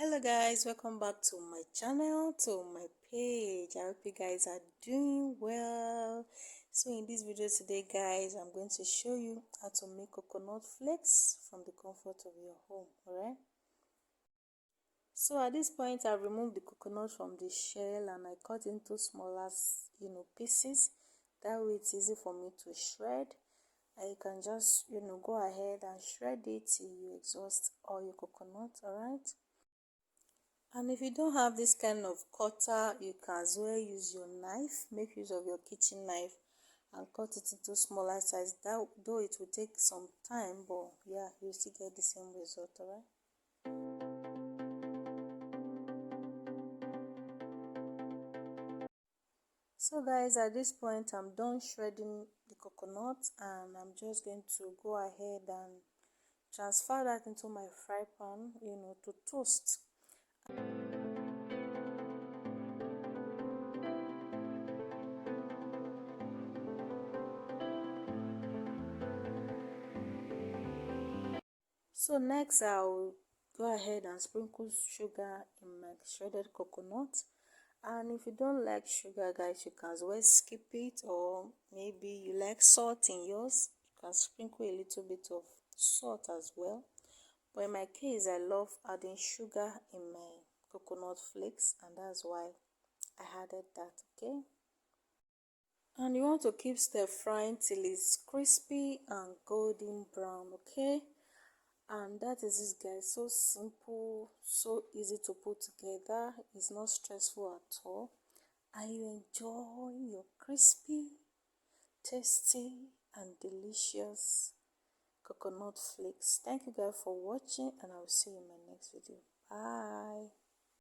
Hello guys, welcome back to my channel, to my page. I hope you guys are doing well. So in this video today guys, I'm going to show you how to make coconut flakes from the comfort of your home. Alright, so at this point I've removed the coconut from the shell and I cut into smaller pieces. That way it's easy for me to shred, and you can just go ahead and shred it till you exhaust all your coconut. Alright, and if you don't have this kind of cutter, you can as well use your knife. Make use of your kitchen knife and cut it into smaller size. That though it will take some time, but yeah, you still get the same result. Alright, so guys, at this point I'm done shredding the coconut and I'm just going to go ahead and transfer that into my fry pan, to toast. So next I'll go ahead and sprinkle sugar in my shredded coconut. And if you don't like sugar guys, you can as well skip it, or maybe you like salt in yours, you can sprinkle a little bit of salt as well. But in my case, I love adding sugar in my coconut flakes, and that's why I added that. Okay, and you want to keep stir frying till it's crispy and golden brown. Okay, and that is it guys. So simple, so easy to put together. It's not stressful at all, and you enjoy your crispy, tasty and delicious coconut flakes. Thank you guys for watching, and I will see you in my next video. Bye.